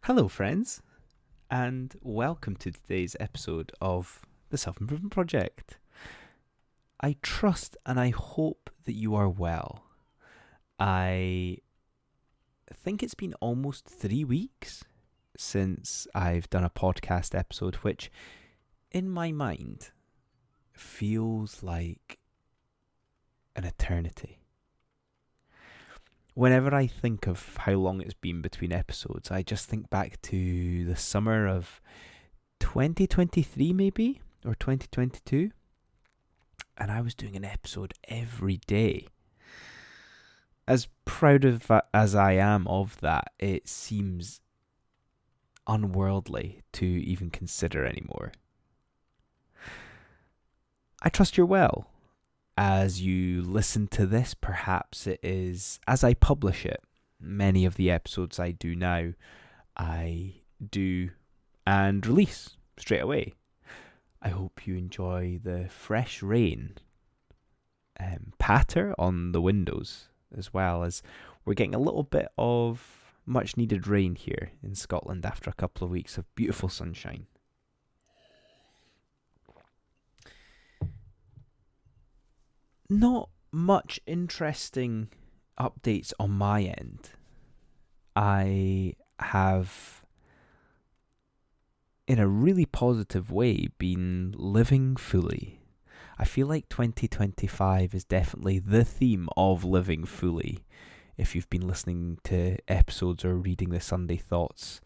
Hello, friends, and welcome to today's episode of the Self Improvement Project. I trust and I hope that you are well. I think it's been almost 3 weeks since I've done a podcast episode, which in my mind feels like an eternity. Whenever I think of how long it's been between episodes, I just think back to the summer of 2023 maybe, or 2022. And I was doing an episode every day. As proud of as I am of that, it seems unworldly to even consider anymore. I trust you're well. As you listen to this, perhaps it is, as I publish it, many of the episodes I do now, I do and release straight away. I hope you enjoy the fresh rain patter on the windows, as well as we're getting a little bit of much needed rain here in Scotland after a couple of weeks of beautiful sunshine. Not much interesting updates on my end. I have, in a really positive way, been living fully. I feel like 2025 is definitely the theme of living fully. If you've been listening to episodes or reading the Sunday Thoughts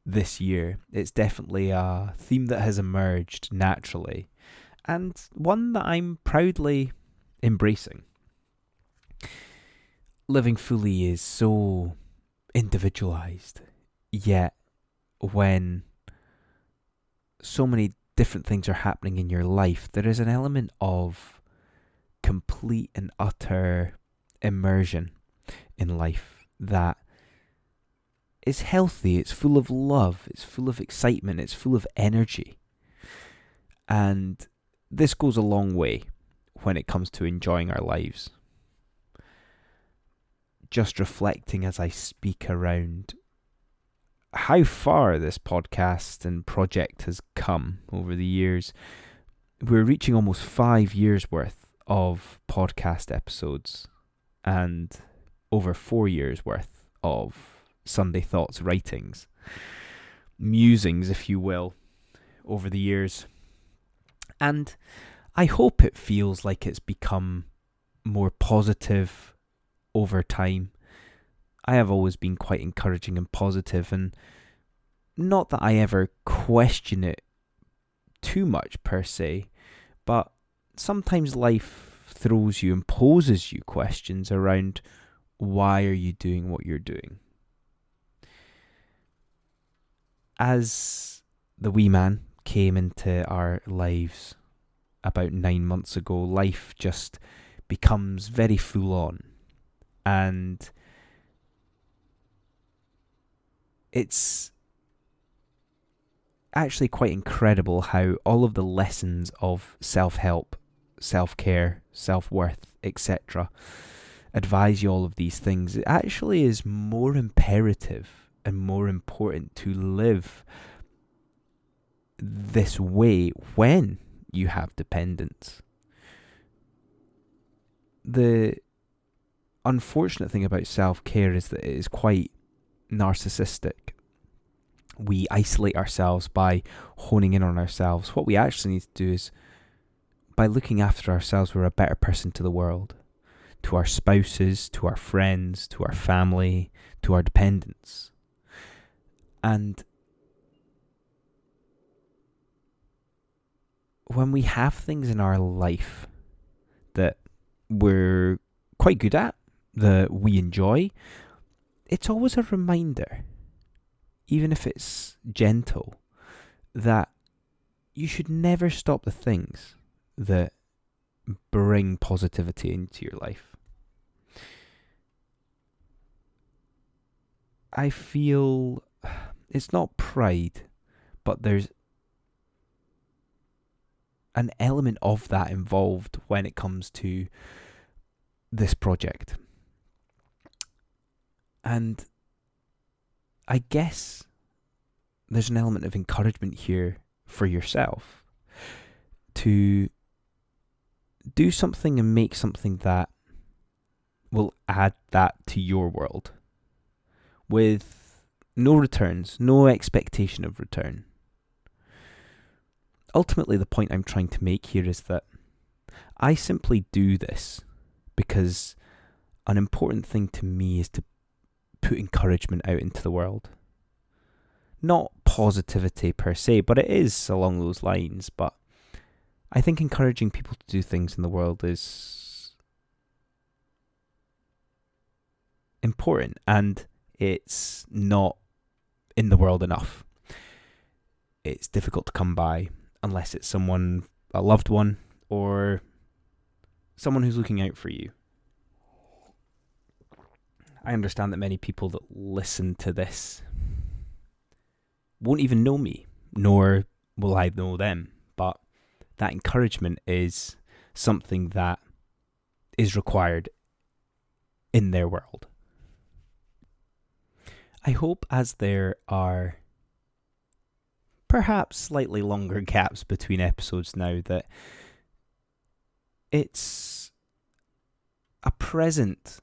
this year, it's definitely a theme that has emerged naturally, and one that I'm proudly embracing. Living fully is so individualized, yet when so many different things are happening in your life, there is an element of complete and utter immersion in life that is healthy. It's full of love, it's full of excitement, it's full of energy. And this goes a long way when it comes to enjoying our lives. Just reflecting as I speak around how far this podcast and project has come over the years. We're reaching almost 5 years worth of podcast episodes and over 4 years worth of Sunday Thoughts writings, musings, if you will, over the years. And I hope it feels like it's become more positive over time. I have always been quite encouraging and positive, and not that I ever question it too much per se, but sometimes life throws you and poses you questions around why are you doing what you're doing. As the wee man came into our lives about 9 months ago, life just becomes very full on, and it's actually quite incredible how all of the lessons of self-help, self-care, self-worth, etc. advise you all of these things. It actually is more imperative and more important to live this way when you have dependents. The unfortunate thing about self-care is that it is quite narcissistic. We isolate ourselves by honing in on ourselves. What we actually need to do is, by looking after ourselves, we're a better person to the world, to our spouses, to our friends, to our family, to our dependents. And when we have things in our life that we're quite good at, that we enjoy, it's always a reminder, even if it's gentle, that you should never stop the things that bring positivity into your life. I feel it's not pride, but there's an element of that involved when it comes to this project. And I guess there's an element of encouragement here for yourself to do something and make something that will add that to your world with no returns, no expectation of return. Ultimately, the point I'm trying to make here is that I simply do this because an important thing to me is to put encouragement out into the world. Not positivity per se, but it is along those lines. But I think encouraging people to do things in the world is important, and it's not in the world enough. It's difficult to come by unless it's someone, a loved one, or someone who's looking out for you. I understand that many people that listen to this won't even know me, nor will I know them, but that encouragement is something that is required in their world. I hope as there are perhaps slightly longer gaps between episodes now, that it's a present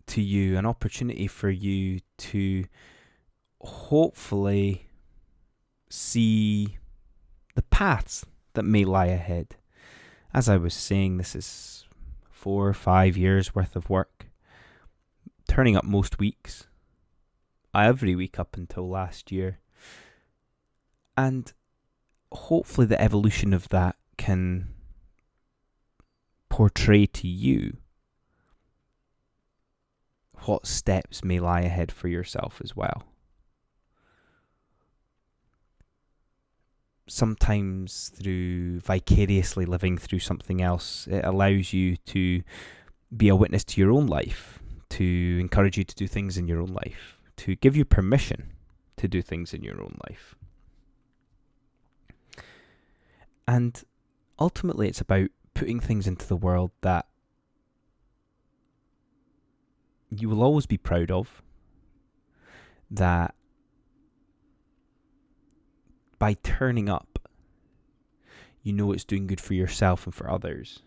to you, an opportunity for you to hopefully see the paths that may lie ahead. As I was saying, this is 4 or 5 years worth of work, turning up most weeks, every week up until last year, and hopefully the evolution of that can portray to you what steps may lie ahead for yourself as well. Sometimes through vicariously living through something else, it allows you to be a witness to your own life, to encourage you to do things in your own life, to give you permission to do things in your own life. And ultimately it's about putting things into the world that you will always be proud of, that by turning up, you know it's doing good for yourself and for others.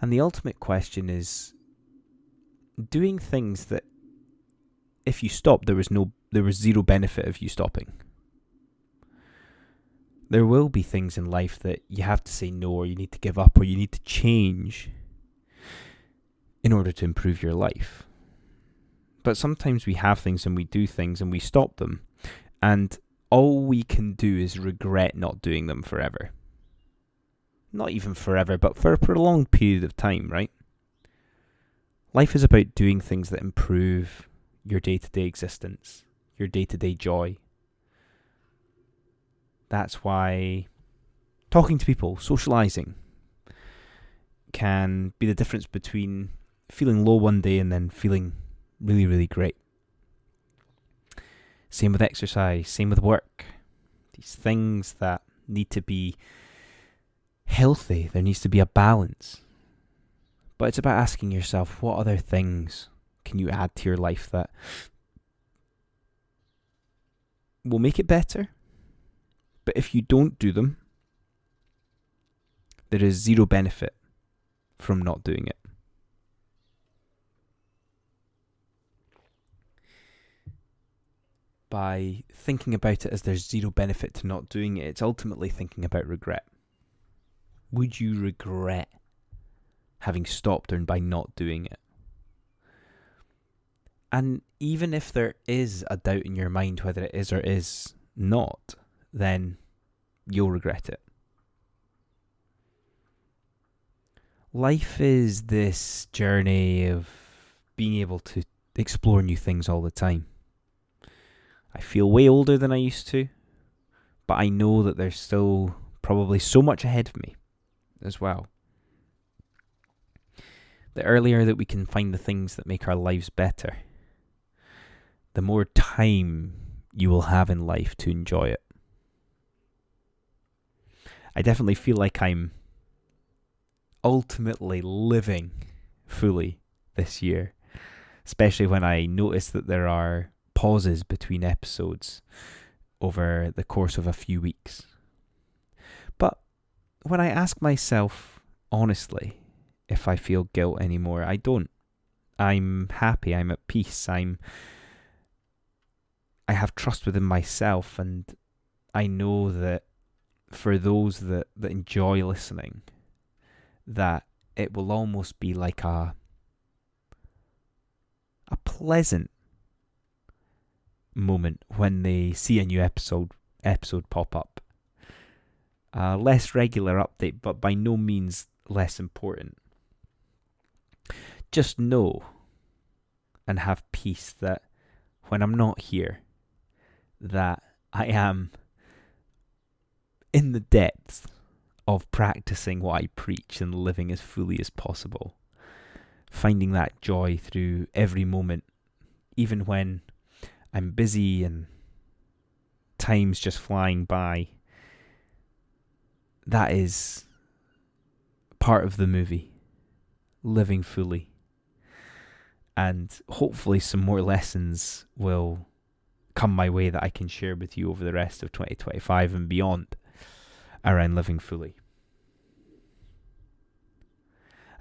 And the ultimate question is doing things that if you stopped, there was zero benefit of you stopping. There will be things in life that you have to say no, or you need to give up, or you need to change in order to improve your life. But sometimes we have things and we do things and we stop them, and all we can do is regret not doing them forever. Not even forever, but for a prolonged period of time, right? Life is about doing things that improve your day-to-day existence, your day-to-day joy. That's why talking to people, socialising, can be the difference between feeling low one day and then feeling really, really great. Same with exercise, same with work. These things that need to be healthy, there needs to be a balance. But it's about asking yourself, what other things can you add to your life that will make it better? But if you don't do them, there is zero benefit from not doing it. By thinking about it as there's zero benefit to not doing it, it's ultimately thinking about regret. Would you regret having stopped or by not doing it? And even if there is a doubt in your mind whether it is or is not, then you'll regret it. Life is this journey of being able to explore new things all the time. I feel way older than I used to, but I know that there's still probably so much ahead of me as well. The earlier that we can find the things that make our lives better, the more time you will have in life to enjoy it. I definitely feel like I'm ultimately living fully this year, especially when I notice that there are pauses between episodes over the course of a few weeks. But when I ask myself honestly if I feel guilt anymore, I don't. I'm happy, I'm at peace, I have trust within myself, and I know that for those that enjoy listening, that it will almost be like a pleasant moment when they see a new episode pop up. A less regular update, but by no means less important. Just know and have peace that when I'm not here, that I am in the depths of practicing what I preach and living as fully as possible. Finding that joy through every moment, even when I'm busy and time's just flying by. That is part of the movie, living fully. And hopefully some more lessons will come my way that I can share with you over the rest of 2025 and beyond around living fully.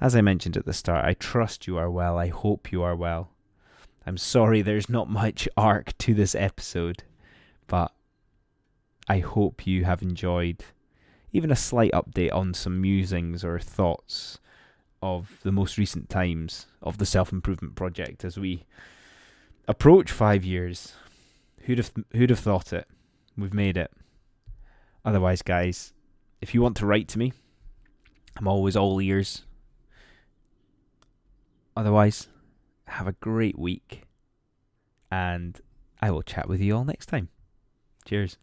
As I mentioned at the start, I trust you are well. I hope you are well. I'm sorry there's not much arc to this episode, but I hope you have enjoyed even a slight update on some musings or thoughts of the most recent times of the self-improvement project as we approach 5 years. Who'd have thought it? We've made it. Otherwise, guys, if you want to write to me, I'm always all ears. Otherwise, have a great week, and I will chat with you all next time. Cheers.